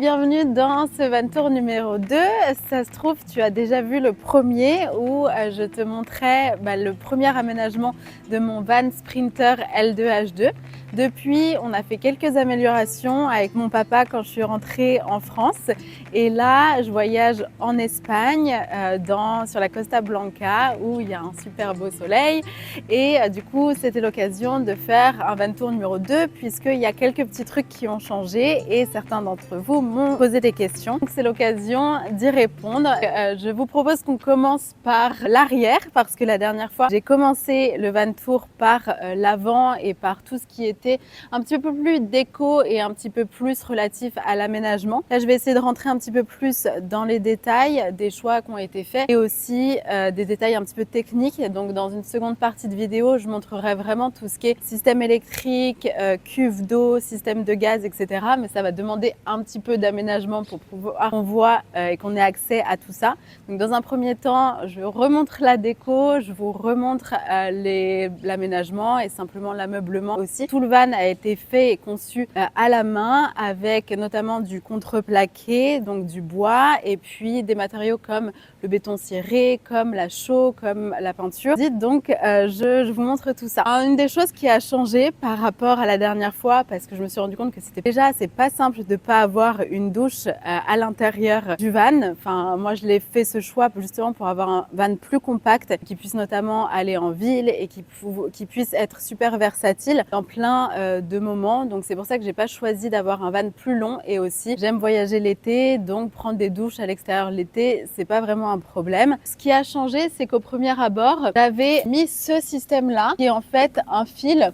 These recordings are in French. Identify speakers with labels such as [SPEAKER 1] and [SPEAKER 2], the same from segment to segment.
[SPEAKER 1] Bienvenue dans ce van tour numéro 2. Ça se trouve, tu as déjà vu le premier où je te montrais le premier aménagement de mon van Sprinter L2H2. Depuis, on a fait quelques améliorations avec mon papa quand je suis rentrée en France. Et là, je voyage en Espagne, sur la Costa Blanca, où il y a un super beau soleil. Et du coup, c'était l'occasion de faire un van tour numéro 2, puisqu'il y a quelques petits trucs qui ont changé et certains d'entre vous m'ont posé des questions. Donc c'est l'occasion d'y répondre. Je vous propose qu'on commence par l'arrière, parce que la dernière fois, j'ai commencé le van tour par l'avant et par tout ce qui était un petit peu plus déco et un petit peu plus relatif à l'aménagement. Là, je vais essayer de rentrer un petit peu plus dans les détails des choix qui ont été faits et aussi des détails un petit peu techniques. Donc, dans une seconde partie de vidéo, je montrerai vraiment tout ce qui est système électrique, cuve d'eau, système de gaz, etc. Mais ça va demander un petit peu d'aménagement pour pouvoir qu'on voit et qu'on ait accès à tout ça. Donc, dans un premier temps, je remontre la déco, je vous remontre l'aménagement et simplement l'ameublement aussi. Tout le van a été fait et conçu à la main avec notamment du contreplaqué, donc du bois, et puis des matériaux comme le béton ciré, comme la chaux, comme la peinture. Donc je vous montre tout ça. Alors, une des choses qui a changé par rapport à la dernière fois, parce que je me suis rendu compte que c'était déjà c'est pas simple de pas avoir une douche à l'intérieur du van. Enfin, moi je l'ai fait ce choix justement pour avoir un van plus compact qui puisse notamment aller en ville et qui puisse être super versatile dans plein de moments. Donc c'est pour ça que j'ai pas choisi d'avoir un van plus long, et aussi j'aime voyager l'été, donc prendre des douches à l'extérieur l'été, c'est pas vraiment un problème. Ce qui a changé, c'est qu'au premier abord, j'avais mis ce système là qui est en fait un fil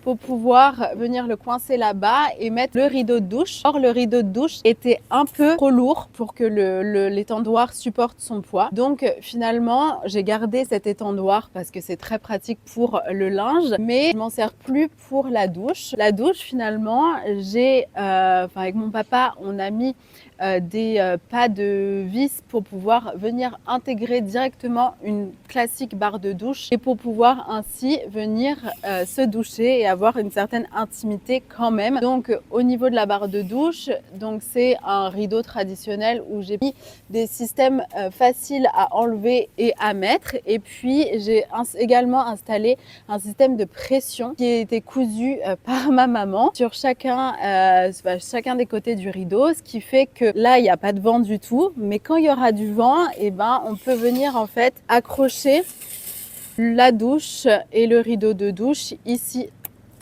[SPEAKER 1] pour pouvoir venir le coincer là-bas et mettre le rideau de douche. Or, le rideau de douche était un peu trop lourd pour que l'étendoir supporte son poids. Donc, finalement, j'ai gardé cet étendoir parce que c'est très pratique pour le linge, mais je m'en sers plus pour la douche. La douche, finalement, avec mon papa, on a mis des pas de vis pour pouvoir venir intégrer directement une classique barre de douche et pour pouvoir ainsi venir se doucher et avoir une certaine intimité quand même. Donc au niveau de la barre de douche, donc c'est un rideau traditionnel où j'ai mis des systèmes faciles à enlever et à mettre, et puis j'ai également installé un système de pression qui a été cousu par ma maman sur chacun des côtés du rideau, ce qui fait que là il n'y a pas de vent du tout, mais quand il y aura du vent, on peut venir en fait accrocher la douche et le rideau de douche ici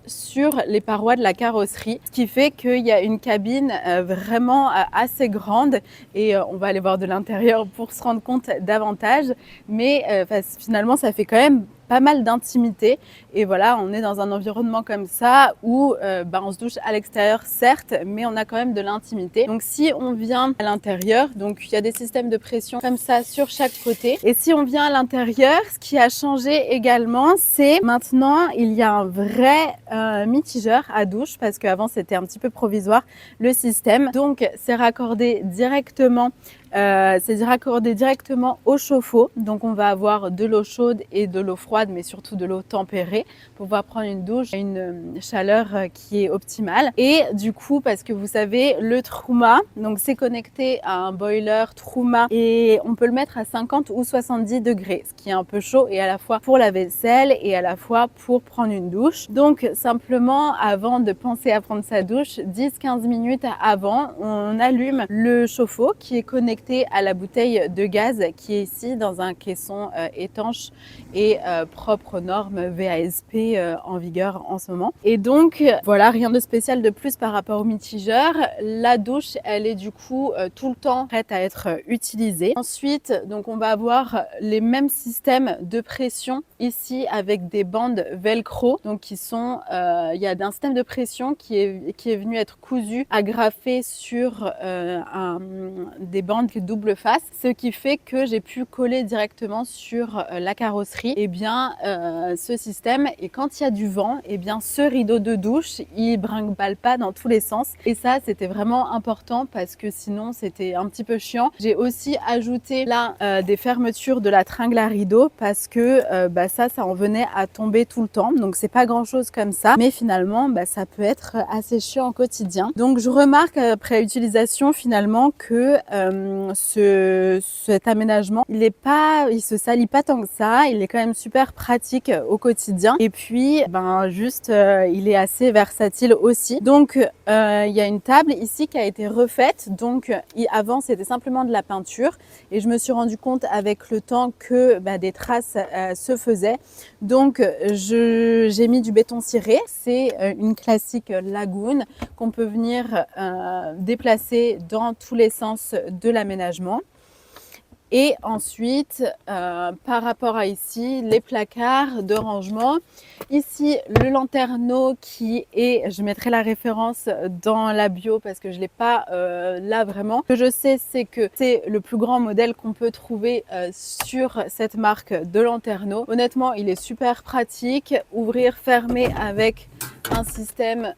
[SPEAKER 1] sur les parois de la carrosserie, ce qui fait qu'il y a une cabine vraiment assez grande, et on va aller voir de l'intérieur pour se rendre compte davantage, mais finalement ça fait quand même pas mal d'intimité, et voilà, on est dans un environnement comme ça où on se douche à l'extérieur certes, mais on a quand même de l'intimité. Donc si on vient à l'intérieur, donc il y a des systèmes de pression comme ça sur chaque côté, et si on vient à l'intérieur, ce qui a changé également, c'est maintenant il y a un vrai mitigeur à douche, parce qu'avant c'était un petit peu provisoire le système. Donc c'est raccordé directement au chauffe-eau. Donc on va avoir de l'eau chaude et de l'eau froide, mais surtout de l'eau tempérée pour pouvoir prendre une douche à une chaleur qui est optimale. Et du coup, parce que vous savez, le Truma, donc c'est connecté à un boiler Truma et on peut le mettre à 50 ou 70 degrés, ce qui est un peu chaud, et à la fois pour la vaisselle et à la fois pour prendre une douche. Donc simplement, avant de penser à prendre sa douche, 10-15 minutes avant, on allume le chauffe-eau qui est connecté à la bouteille de gaz qui est ici dans un caisson étanche et propre aux normes VASP en vigueur en ce moment. Et donc voilà, rien de spécial de plus par rapport au mitigeur. La douche, elle est du coup tout le temps prête à être utilisée. Ensuite, donc on va avoir les mêmes systèmes de pression ici avec des bandes velcro, donc qui sont il y a un système de pression qui est venu être cousu, agrafé sur des bandes 5 double face, ce qui fait que j'ai pu coller directement sur la carrosserie ce système, et quand il y a du vent, ce rideau de douche il brinque-balle pas dans tous les sens, et ça c'était vraiment important parce que sinon c'était un petit peu chiant. J'ai aussi ajouté là des fermetures de la tringle à rideau parce que ça en venait à tomber tout le temps, donc c'est pas grand chose comme ça, mais finalement ça peut être assez chiant au quotidien. Donc je remarque après utilisation finalement que cet aménagement il se salit pas tant que ça, il est quand même super pratique au quotidien, et puis il est assez versatile aussi. Donc il y a une table ici qui a été refaite, donc avant c'était simplement de la peinture, et je me suis rendu compte avec le temps que des traces se faisaient, donc j'ai mis du béton ciré. C'est une classique lagoon qu'on peut venir déplacer dans tous les sens de l'aménagement. Et ensuite, par rapport à ici, les placards de rangement. Ici, le lanterneau qui est, je mettrai la référence dans la bio parce que je ne l'ai pas là vraiment. Ce que je sais, c'est que c'est le plus grand modèle qu'on peut trouver sur cette marque de lanterneau. Honnêtement, il est super pratique. Ouvrir, fermer avec un système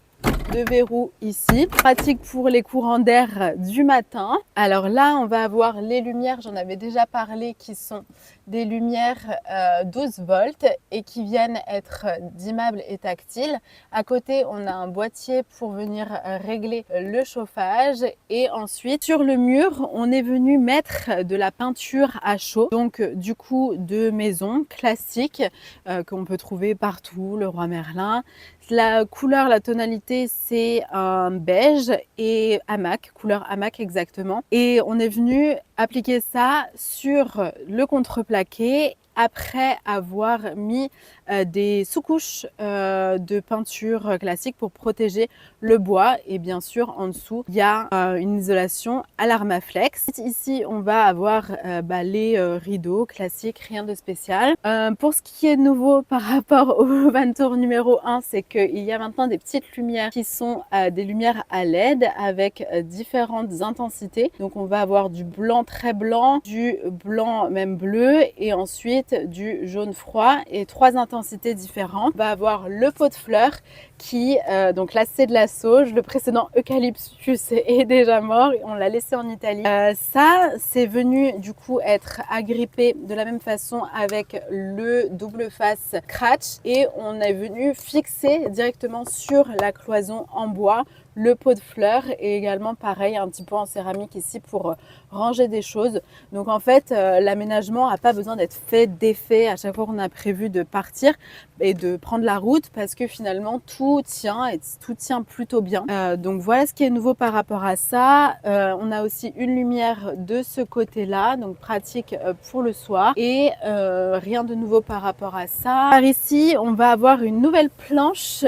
[SPEAKER 1] de verrou ici, pratique pour les courants d'air du matin. Alors là on va avoir les lumières, j'en avais déjà parlé, qui sont des lumières 12 volts et qui viennent être dimmables et tactiles. À côté on a un boîtier pour venir régler le chauffage, et ensuite sur le mur on est venu mettre de la peinture à chaud, donc du coup de maison classique qu'on peut trouver partout, le Roi Merlin. La couleur, la tonalité, c'est un beige et hamac, couleur hamac exactement. Et on est venu appliquer ça sur le contreplaqué après avoir mis des sous-couches de peinture classique pour protéger le bois. Et bien sûr, en dessous, il y a une isolation à l'Armaflex. Ici, on va avoir les rideaux classiques, rien de spécial. Pour ce qui est nouveau par rapport au Vantour numéro 1, c'est qu'il y a maintenant des petites lumières qui sont des lumières à LED avec différentes intensités. Donc, on va avoir du blanc très blanc, du blanc même bleu, et ensuite du jaune froid, et 3 intensités différentes. On va avoir le pot de fleurs qui, donc là c'est de la sauge, le précédent eucalyptus est déjà mort, on l'a laissé en Italie. Ça c'est venu du coup être agrippé de la même façon avec le double face Cratch, et on est venu fixer directement sur la cloison en bois le pot de fleurs, et également pareil un petit peu en céramique ici pour ranger des choses. Donc en fait l'aménagement n'a pas besoin d'être fait d'effet à chaque fois qu'on a prévu de partir et de prendre la route, parce que finalement tout tient, et tout tient plutôt bien. Donc voilà ce qui est nouveau par rapport à ça. On a aussi une lumière de ce côté là, donc pratique pour le soir, et rien de nouveau par rapport à ça. Par ici on va avoir une nouvelle planche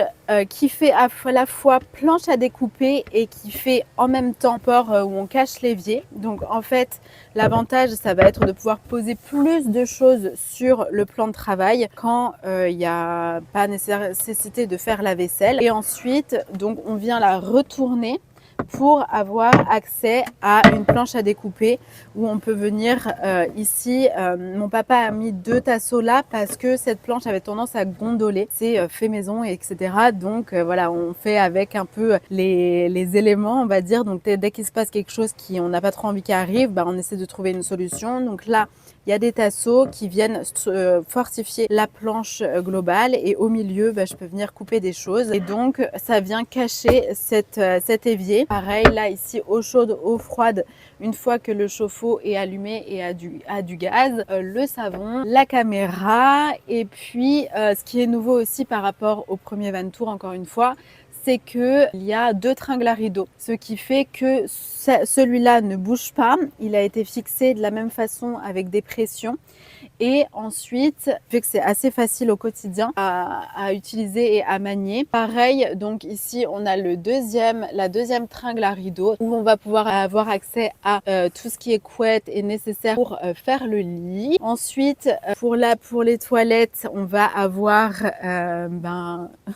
[SPEAKER 1] qui fait à la fois planche à découper et qui fait en même temps port où on cache l'évier. Donc en fait l'avantage ça va être de pouvoir poser plus de choses sur le plan de travail quand il n'y a pas nécessité de faire la vaisselle. Et ensuite donc on vient la retourner pour avoir accès à une planche à découper où on peut venir ici. Mon papa a mis 2 tasseaux là parce que cette planche avait tendance à gondoler. C'est fait maison, etc. Donc voilà, on fait avec un peu les éléments, on va dire. Donc dès qu'il se passe quelque chose on n'a pas trop envie qu'il arrive, on essaie de trouver une solution. Donc là, il y a des tasseaux qui viennent fortifier la planche globale, et au milieu, je peux venir couper des choses, et donc ça vient cacher cet évier. Pareil, là ici, eau chaude, eau froide, une fois que le chauffe-eau est allumé et a du gaz, le savon, la caméra. Et puis ce qui est nouveau aussi par rapport au premier Vantour, encore une fois, c'est qu'il y a 2 tringles à rideaux, ce qui fait que celui-là ne bouge pas. Il a été fixé de la même façon avec des pressions, et ensuite fait que c'est assez facile au quotidien à utiliser et à manier. Pareil, donc ici on a la deuxième tringle à rideau où on va pouvoir avoir accès à tout ce qui est couette et nécessaire pour faire le lit. Ensuite pour les toilettes, on va avoir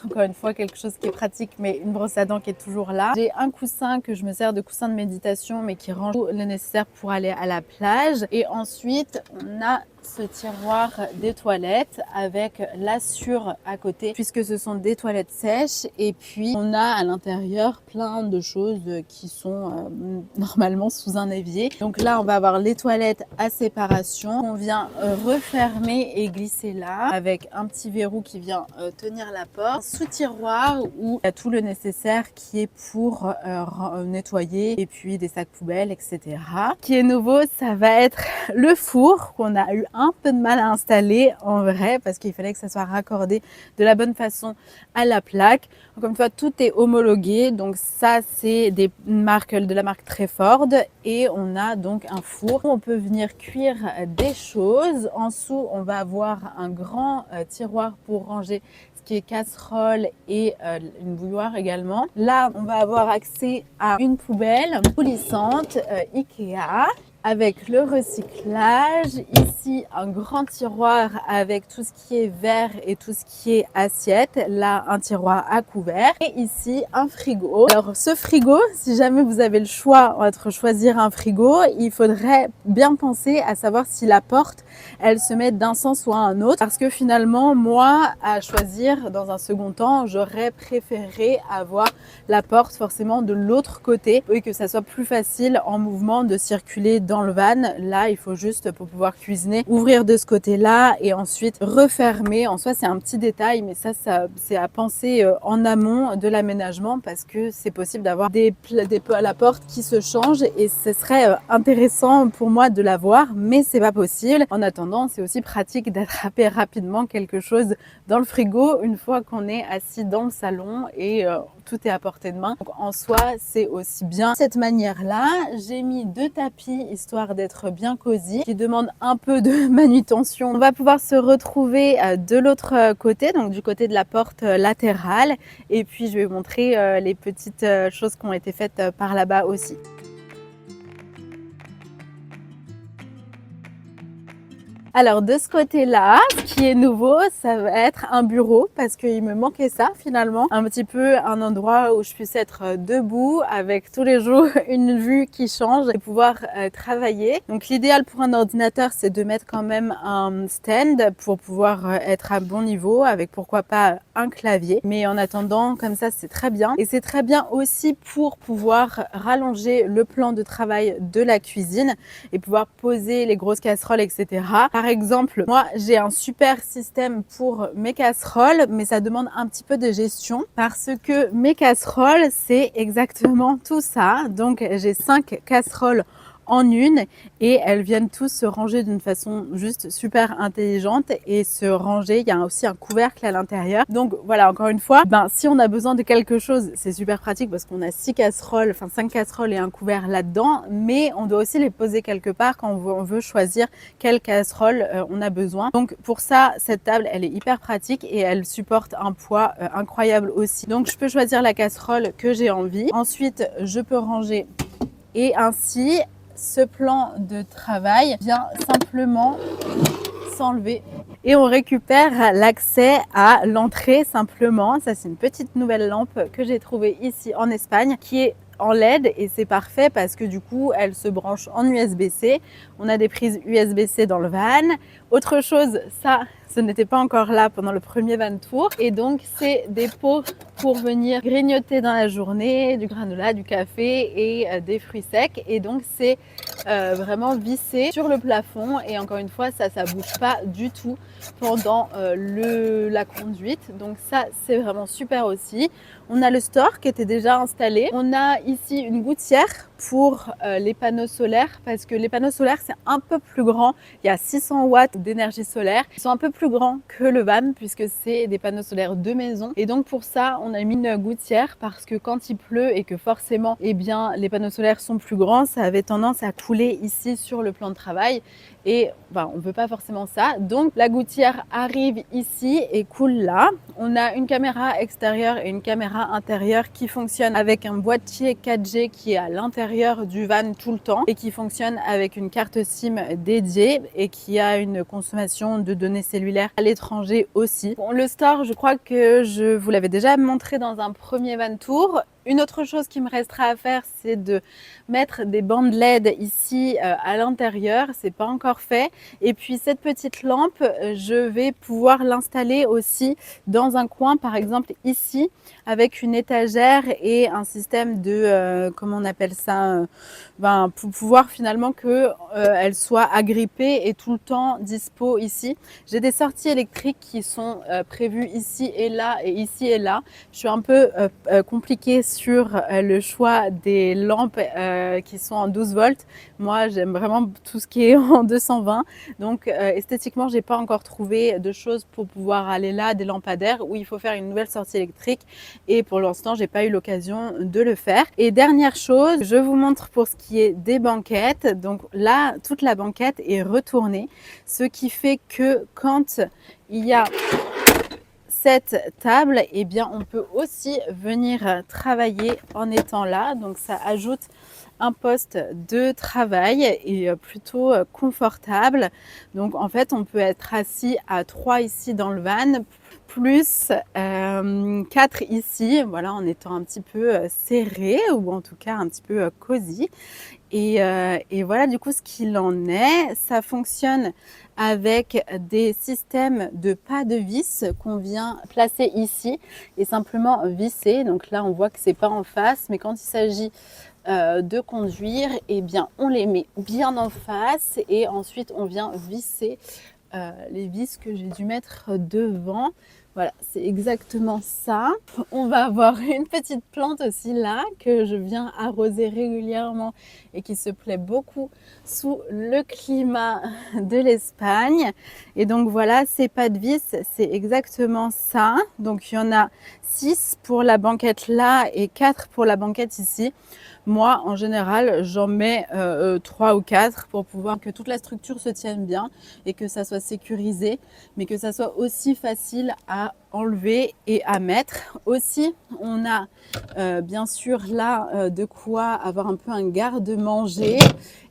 [SPEAKER 1] encore une fois quelque chose qui est pratique mais une brosse à dents qui est toujours là. J'ai un coussin que je me sers de coussin de méditation, mais qui range tout le nécessaire pour aller à la plage. Et ensuite, on a ce tiroir des toilettes avec l'assure à côté, puisque ce sont des toilettes sèches. Et puis, on a à l'intérieur plein de choses qui sont normalement sous un évier. Donc là, on va avoir les toilettes à séparation. On vient refermer et glisser là avec un petit verrou qui vient tenir la porte. Un sous-tiroir où il y a tout le nécessaire qui est pour nettoyer et puis des sacs poubelles, etc. Ce qui est nouveau, ça va être le four qu'on a eu un peu de mal à installer en vrai parce qu'il fallait que ça soit raccordé de la bonne façon à la plaque. Encore une fois, tout est homologué. Donc ça, c'est de la marque Treford et on a donc un four où on peut venir cuire des choses. En dessous, on va avoir un grand tiroir pour ranger ce qui est casserole et une bouilloire également. Là, on va avoir accès à une poubelle coulissante Ikea avec le recyclage. Ici, un grand tiroir avec tout ce qui est verre et tout ce qui est assiette. Là, un tiroir à couvert. Et ici, un frigo. Alors, ce frigo, si jamais vous avez le choix entre choisir un frigo, il faudrait bien penser à savoir si la porte, elle se met d'un sens ou à un autre. Parce que finalement, moi, à choisir dans un second temps, j'aurais préféré avoir la porte forcément de l'autre côté et que ça soit plus facile en mouvement de circuler dans le van. Là, il faut juste, pour pouvoir cuisiner, ouvrir de ce côté-là et ensuite refermer. En soi, c'est un petit détail, mais ça c'est à penser en amont de l'aménagement parce que c'est possible d'avoir des à la porte qui se changent et ce serait intéressant pour moi de l'avoir, mais c'est pas possible. En attendant, c'est aussi pratique d'attraper rapidement quelque chose dans le frigo une fois qu'on est assis dans le salon et tout est à portée de main. Donc, en soi, c'est aussi bien cette manière-là. J'ai mis 2 tapis histoire d'être bien cosy, qui demandent un peu de manutention. On va pouvoir se retrouver de l'autre côté, donc du côté de la porte latérale. Et puis, je vais vous montrer les petites choses qui ont été faites par là-bas aussi. Alors de ce côté-là, ce qui est nouveau, ça va être un bureau parce qu'il me manquait ça finalement. Un petit peu un endroit où je puisse être debout avec tous les jours une vue qui change et pouvoir travailler. Donc l'idéal pour un ordinateur, c'est de mettre quand même un stand pour pouvoir être à bon niveau avec pourquoi pas un clavier. Mais en attendant, comme ça, c'est très bien. Et c'est très bien aussi pour pouvoir rallonger le plan de travail de la cuisine et pouvoir poser les grosses casseroles, etc. Par exemple, moi, j'ai un super système pour mes casseroles, mais ça demande un petit peu de gestion parce que mes casseroles, c'est exactement tout ça. Donc, j'ai 5 casseroles en une et elles viennent tous se ranger d'une façon juste super intelligente et se ranger. Il y a aussi un couvercle à l'intérieur. Donc voilà, encore une fois, si on a besoin de quelque chose, c'est super pratique parce qu'on a 5 casseroles et un couvert là-dedans, mais on doit aussi les poser quelque part quand on veut choisir quelle casserole on a besoin. Donc pour ça, cette table, elle est hyper pratique et elle supporte un poids incroyable aussi. Donc je peux choisir la casserole que j'ai envie. Ensuite, je peux ranger et ainsi, ce plan de travail vient simplement s'enlever et on récupère l'accès à l'entrée simplement. Ça, c'est une petite nouvelle lampe que j'ai trouvée ici en Espagne qui est en LED et c'est parfait parce que du coup, elle se branche en USB-C. On a des prises USB-C dans le van. Autre chose, ça, ce n'était pas encore là pendant le premier van tour. Et donc, c'est des pots pour venir grignoter dans la journée, du granola, du café et des fruits secs. Et donc, c'est vraiment vissé sur le plafond. Et encore une fois, ça bouge pas du tout pendant la conduite. Donc ça, c'est vraiment super aussi. On a le store qui était déjà installé. On a ici une gouttière pour les panneaux solaires parce que les panneaux solaires, c'est un peu plus grand. Il y a 600 watts d'énergie solaire. Ils sont un peu plus grands que le van puisque c'est des panneaux solaires de maison. Et donc pour ça, on a mis une gouttière parce que quand il pleut et que forcément, les panneaux solaires sont plus grands, ça avait tendance à couler ici sur le plan de travail. et on ne veut pas forcément ça. Donc la gouttière arrive ici et coule là. On a une caméra extérieure et une caméra intérieure qui fonctionne avec un boîtier 4G qui est à l'intérieur du van tout le temps et qui fonctionne avec une carte SIM dédiée et qui a une consommation de données cellulaires à l'étranger aussi. Bon, le store, je crois que je vous l'avais déjà montré dans un premier van tour. Une autre chose qui me restera à faire, c'est de mettre des bandes LED ici à l'intérieur. C'est pas encore fait. Et puis cette petite lampe, je vais pouvoir l'installer aussi dans un coin, par exemple ici, avec une étagère et un système de, comment on appelle ça, pour pouvoir finalement que elle soit agrippée et tout le temps dispo ici. J'ai des sorties électriques qui sont prévues ici et là et ici et là. Je suis un peu compliquée sur le choix des lampes qui sont en 12 volts. Moi, j'aime vraiment tout ce qui est en 220. Donc, esthétiquement, j'ai pas encore trouvé de choses pour pouvoir aller là, des lampadaires où il faut faire une nouvelle sortie électrique. Et pour l'instant, j'ai pas eu l'occasion de le faire. Et dernière chose, je vous montre pour ce qui est des banquettes. Donc là, toute la banquette est retournée, ce qui fait que quand il y a cette table, eh bien, on peut aussi venir travailler en étant là. Donc, ça ajoute un poste de travail et plutôt confortable. Donc, en fait, on peut être assis à 3 ici dans le van, plus 4 ici, voilà, en étant un petit peu serré ou en tout cas un petit peu cosy. Et voilà du coup ce qu'il en est. Ça fonctionne avec des systèmes de pas de vis qu'on vient placer ici et simplement visser. Donc là on voit que c'est pas en face, mais quand il s'agit de conduire, eh bien on les met bien en face et ensuite on vient visser les vis que j'ai dû mettre devant. Voilà, c'est exactement ça. On va avoir une petite plante aussi là que je viens arroser régulièrement et qui se plaît beaucoup sous le climat de l'Espagne. Et donc voilà, ces pas de vis, c'est exactement ça. Donc il y en a 6 pour la banquette là et 4 pour la banquette ici. Moi, en général, j'en mets 3 ou 4 pour pouvoir que toute la structure se tienne bien et que ça soit sécurisé, mais que ça soit aussi facile à enlever et à mettre. Aussi, on a bien sûr là de quoi avoir un peu un garde-manger.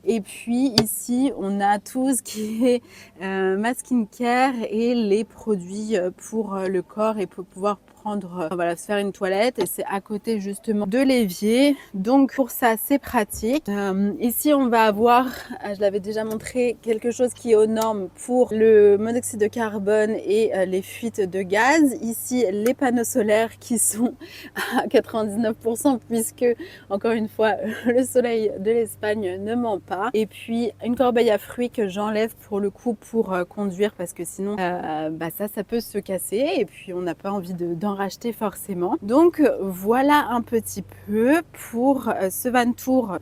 [SPEAKER 1] Et puis ici, on a tout ce qui est ma skincare et les produits pour le corps et pour pouvoir prendre, voilà, se faire une toilette. Et c'est à côté justement de l'évier. Donc pour ça, c'est pratique. Ici, on va avoir, je l'avais déjà montré, quelque chose qui est aux normes pour le monoxyde de carbone et les fuites de gaz. Ici, les panneaux solaires qui sont à 99% puisque, encore une fois, le soleil de l'Espagne ne ment pas. Et puis, une corbeille à fruits que j'enlève pour le coup pour conduire parce que sinon, ça peut se casser et puis on n'a pas envie d'en racheter forcément. Donc, voilà un petit peu pour ce van tour.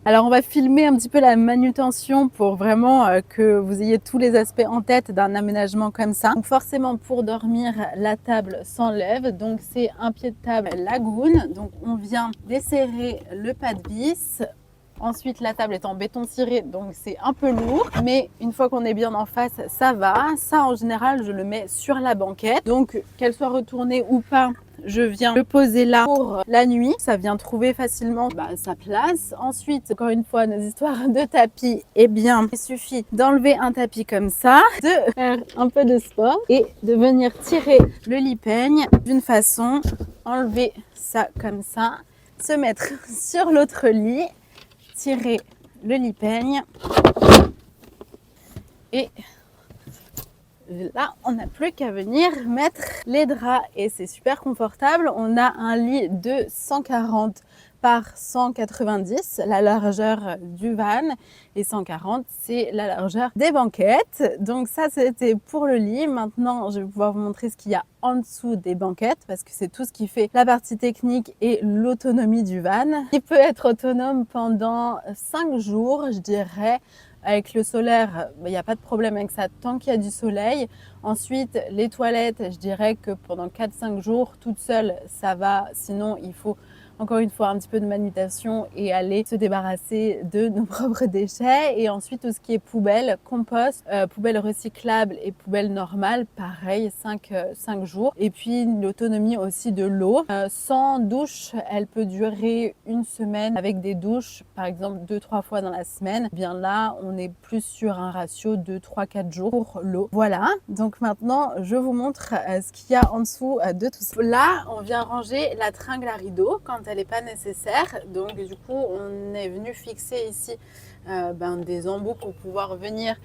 [SPEAKER 1] Alors on va filmer un petit peu la manutention pour vraiment que vous ayez tous les aspects en tête d'un aménagement comme ça. Donc forcément pour dormir, la table s'enlève. Donc c'est un pied de table Lagoon. Donc on vient desserrer le pas de vis. Ensuite, la table est en béton ciré, donc c'est un peu lourd. Mais une fois qu'on est bien en face, ça va. Ça, en général, je le mets sur la banquette. Donc, qu'elle soit retournée ou pas, je viens le poser là pour la nuit. Ça vient trouver facilement sa place. Ensuite, encore une fois, nos histoires de tapis, eh bien, il suffit d'enlever un tapis comme ça, de faire un peu de sport et de venir tirer le lit peigne d'une façon, enlever ça comme ça, se mettre sur l'autre lit, tirer le lit peigne et là, on n'a plus qu'à venir mettre les draps et c'est super confortable. On a un lit de 140 par 190, la largeur du van, et 140, c'est la largeur des banquettes. Donc ça, c'était pour le lit. Maintenant, je vais pouvoir vous montrer ce qu'il y a en dessous des banquettes parce que c'est tout ce qui fait la partie technique et l'autonomie du van. Il peut être autonome pendant 5 jours, je dirais. Avec le solaire, il n'y a pas de problème avec ça tant qu'il y a du soleil. Ensuite, les toilettes, je dirais que pendant 4-5 jours, toute seule, ça va. Sinon, il faut encore une fois un petit peu de manutention et aller se débarrasser de nos propres déchets. Et ensuite, tout ce qui est poubelle, compost, poubelle recyclable et poubelle normale, pareil, 5 jours. Et puis, l'autonomie aussi de l'eau. Sans douche, elle peut durer une semaine avec des douches, par exemple 2-3 fois dans la semaine. Bien là, on est plus sur un ratio de 3-4 jours pour l'eau. Voilà, donc maintenant, je vous montre ce qu'il y a en dessous de tout ça. Là, on vient ranger la tringle à rideau quand elle n'est pas nécessaire. Donc du coup, on est venu fixer ici des embouts pour pouvoir venir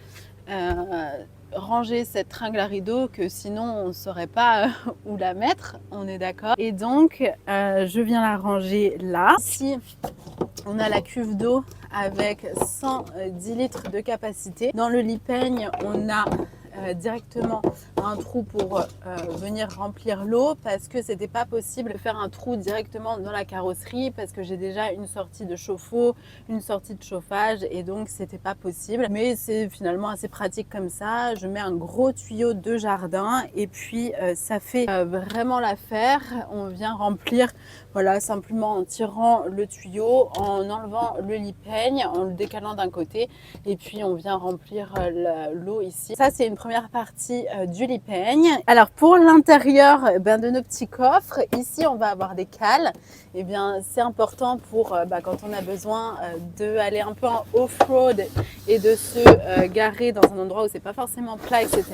[SPEAKER 1] ranger cette tringle à rideau que sinon on ne saurait pas où la mettre, on est d'accord. Et donc, je viens la ranger là. Ici, on a la cuve d'eau avec 110 litres de capacité. Dans le lit peigne, on a directement un trou pour venir remplir l'eau parce que c'était pas possible de faire un trou directement dans la carrosserie parce que j'ai déjà une sortie de chauffe-eau, une sortie de chauffage et donc c'était pas possible. Mais c'est finalement assez pratique comme ça. Je mets un gros tuyau de jardin et puis ça fait vraiment l'affaire. On vient remplir, voilà, simplement en tirant le tuyau, en enlevant le lit peigne, en le décalant d'un côté et puis on vient remplir l'eau ici. Ça, c'est une première partie du lit peigne. Alors pour l'intérieur de nos petits coffres, ici on va avoir des cales. Et bien c'est important pour quand on a besoin d'aller un peu en off-road et de se garer dans un endroit où c'est pas forcément plat, etc.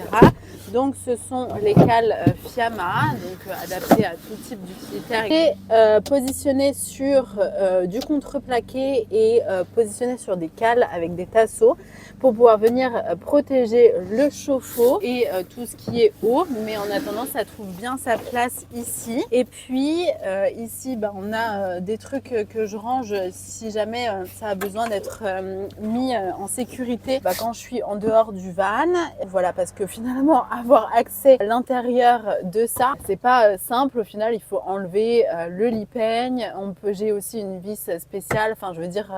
[SPEAKER 1] Donc ce sont les cales Fiamma, donc adaptées à tout type d'utilitaire et positionnées sur du contreplaqué et positionnées sur des cales avec des tasseaux pour pouvoir venir protéger le chauffe-eau et tout ce qui est eau, mais en attendant ça trouve bien sa place ici. Et puis ici on a des trucs que je range si jamais ça a besoin d'être mis en sécurité quand je suis en dehors du van. Voilà, parce que finalement avoir accès à l'intérieur de ça c'est pas simple. Au final il faut enlever le lit peigne, j'ai aussi une vis spéciale, enfin je veux dire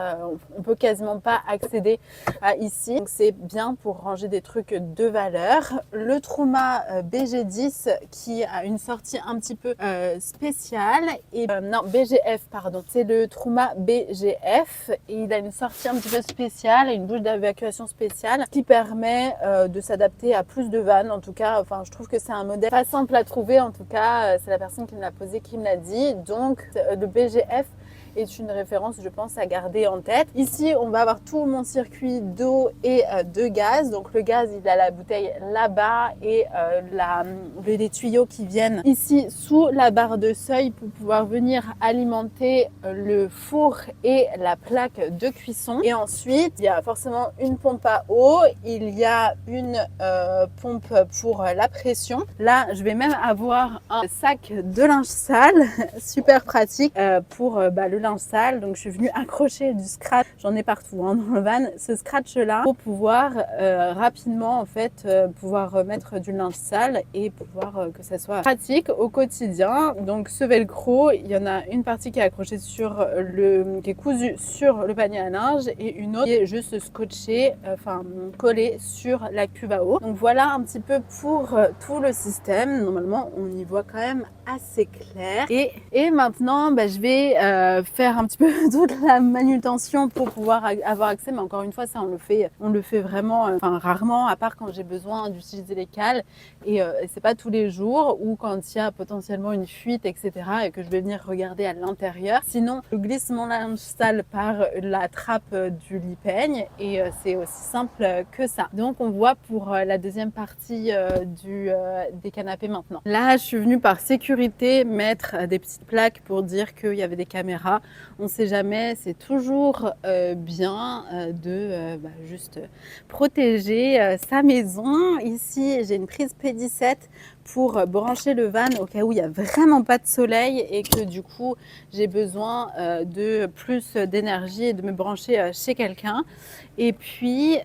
[SPEAKER 1] on peut quasiment pas accéder à ici. Donc c'est bien pour ranger des trucs de valeur. Le Truma BG10 qui a une sortie un petit peu spéciale et non BGF pardon, c'est le Truma BGF et il a une sortie un petit peu spéciale et une bouche d'évacuation spéciale qui permet de s'adapter à plus de vannes. En tout cas, enfin je trouve que c'est un modèle pas simple à trouver. En tout cas, c'est la personne qui me l'a posé qui me l'a dit. Donc le BGF est une référence, je pense, à garder en tête. Ici, on va avoir tout mon circuit d'eau et de gaz. Donc le gaz, il a la bouteille là-bas et les tuyaux qui viennent ici sous la barre de seuil pour pouvoir venir alimenter le four et la plaque de cuisson. Et ensuite, il y a forcément une pompe à eau, il y a une pompe pour la pression. Là, je vais même avoir un sac de linge sale, super pratique pour le linge sale. Donc je suis venue accrocher du scratch, j'en ai partout dans le van, ce scratch là pour pouvoir rapidement en fait pouvoir mettre du linge sale et pouvoir que ça soit pratique au quotidien. Donc ce velcro, il y en a une partie qui est accrochée qui est cousue sur le panier à linge et une autre qui est juste scotchée, collée sur la cuve à eau. Donc voilà un petit peu pour tout le système. Normalement on y voit quand même assez clair et maintenant je vais faire un petit peu toute la manutention pour pouvoir avoir accès, mais encore une fois ça on le fait vraiment rarement, à part quand j'ai besoin d'utiliser les cales et c'est pas tous les jours ou quand il y a potentiellement une fuite, etc., et que je vais venir regarder à l'intérieur. Sinon je glisse mon linge sale par la trappe du lit peigne et c'est aussi simple que ça. Donc on voit pour la deuxième partie des canapés maintenant. Là je suis venue par sécurité mettre des petites plaques pour dire qu'il y avait des caméras. On ne sait jamais, c'est toujours bien de juste protéger sa maison. Ici, j'ai une prise P17 pour brancher le van au cas où il n'y a vraiment pas de soleil et que du coup, j'ai besoin de plus d'énergie et de me brancher chez quelqu'un. Et puis,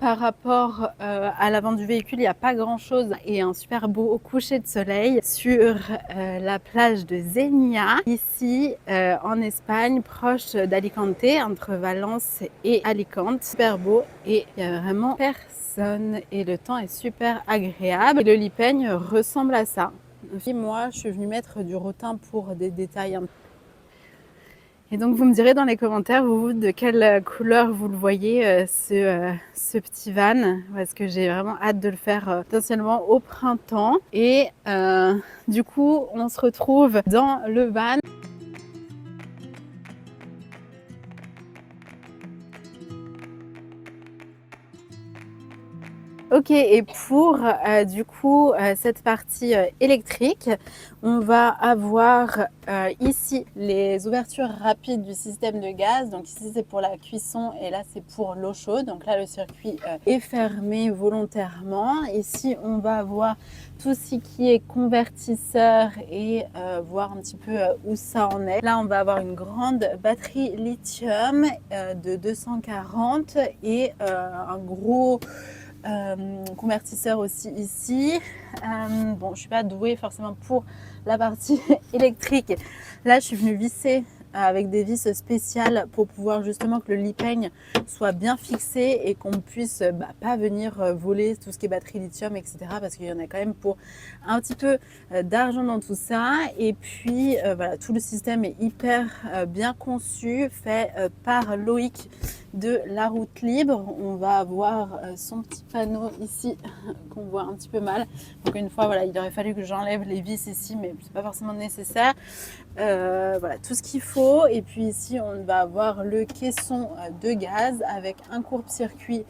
[SPEAKER 1] Par rapport à l'avant du véhicule, il n'y a pas grand-chose et un super beau coucher de soleil sur la plage de Zenia, ici en Espagne, proche d'Alicante, entre Valence et Alicante. Super beau et il y a vraiment personne et le temps est super agréable. Et le Lipeigne ressemble à ça. Moi, je suis venue mettre du rotin pour des détails un peu. Et donc vous me direz dans les commentaires vous de quelle couleur vous le voyez ce petit van, parce que j'ai vraiment hâte de le faire potentiellement au printemps. Et du coup on se retrouve dans le van. Ok, et pour du coup cette partie électrique, on va avoir ici les ouvertures rapides du système de gaz. Donc ici c'est pour la cuisson et là c'est pour l'eau chaude. Donc là le circuit est fermé volontairement. Ici on va avoir tout ce qui est convertisseur et voir un petit peu où ça en est. Là on va avoir une grande batterie lithium de 240 et un gros convertisseur aussi ici. Bon, je suis pas douée forcément pour la partie électrique. Là, je suis venue visser avec des vis spéciales pour pouvoir justement que le Lipeigne soit bien fixé et qu'on puisse pas venir voler tout ce qui est batterie lithium, etc. Parce qu'il y en a quand même pour un petit peu d'argent dans tout ça. Et puis voilà, tout le système est hyper bien conçu, fait par Loïc de La Route Libre. On va avoir son petit panneau ici qu'on voit un petit peu mal. Donc une fois, voilà, il aurait fallu que j'enlève les vis ici, mais c'est pas forcément nécessaire. Voilà, tout ce qu'il faut. Et puis ici, on va avoir le caisson de gaz avec un court-circuit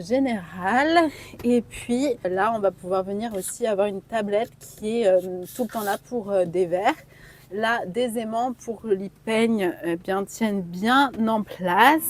[SPEAKER 1] général. Et puis là, on va pouvoir venir aussi avoir une tablette qui est tout le temps là pour des verres. Là, des aimants pour que le Lipeigne tienne bien en place.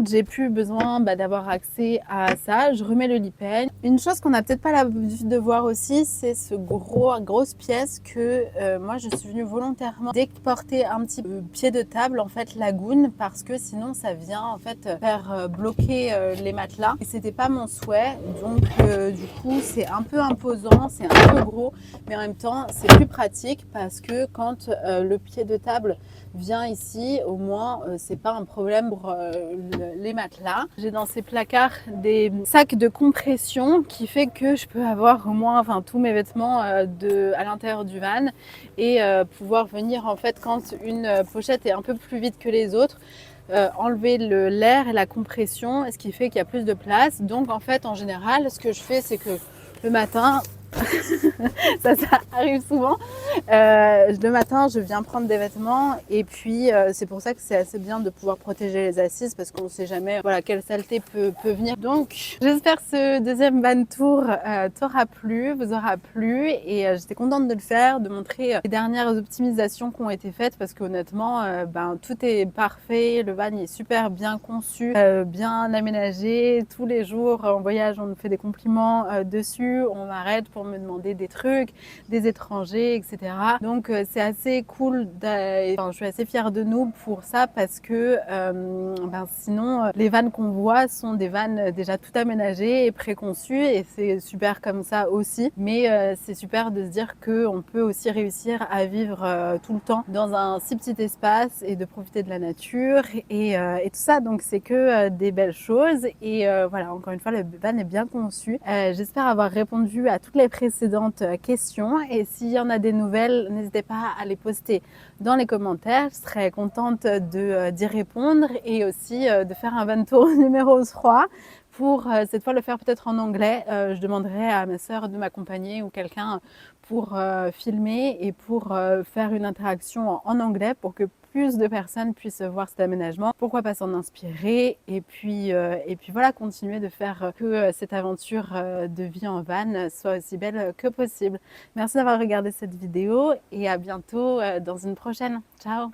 [SPEAKER 1] J'ai plus besoin d'avoir accès à ça, je remets le Lipeigne. Une chose qu'on n'a peut-être pas l'habitude de voir aussi, c'est ce grosse pièce que moi je suis venue volontairement déporter un petit pied de table en fait lagoon, parce que sinon ça vient en fait faire bloquer les matelas et c'était pas mon souhait. Donc du coup c'est un peu imposant, c'est un peu gros, mais en même temps c'est plus pratique parce que quand le pied de table vient ici, au moins c'est pas un problème pour les matelas. J'ai dans ces placards des sacs de compression qui fait que je peux avoir au moins tous mes vêtements à l'intérieur du van et pouvoir venir en fait quand une pochette est un peu plus vide que les autres, enlever l'air et la compression, ce qui fait qu'il y a plus de place. Donc en fait en général ce que je fais c'est que le matin ça arrive souvent. Le matin, je viens prendre des vêtements et puis c'est pour ça que c'est assez bien de pouvoir protéger les assises parce qu'on ne sait jamais quelle saleté peut venir. Donc, j'espère que ce deuxième van tour vous aura plu et j'étais contente de le faire, de montrer les dernières optimisations qui ont été faites parce qu'honnêtement, tout est parfait. Le van est super bien conçu, bien aménagé. Tous les jours en voyage, on nous fait des compliments dessus. On m'arrête pour me demander des trucs, des étrangers, etc. Donc c'est assez cool, je suis assez fière de nous pour ça parce que sinon les vannes qu'on voit sont des vannes déjà tout aménagées et préconçues et c'est super comme ça aussi, mais c'est super de se dire qu'on peut aussi réussir à vivre tout le temps dans un si petit espace et de profiter de la nature et tout ça. Donc c'est que des belles choses et voilà, encore une fois le van est bien conçu. J'espère avoir répondu à toutes les précédentes questions et s'il y en a des nouvelles, n'hésitez pas à les poster dans les commentaires. Je serais contente d'y répondre et aussi de faire un van tour numéro 3 pour cette fois le faire peut-être en anglais. Je demanderai à ma sœur de m'accompagner ou quelqu'un pour filmer et pour faire une interaction en anglais pour que plus de personnes puissent voir cet aménagement. Pourquoi pas s'en inspirer et puis voilà, continuer de faire que cette aventure de vie en van soit aussi belle que possible. Merci d'avoir regardé cette vidéo et à bientôt dans une prochaine. Ciao!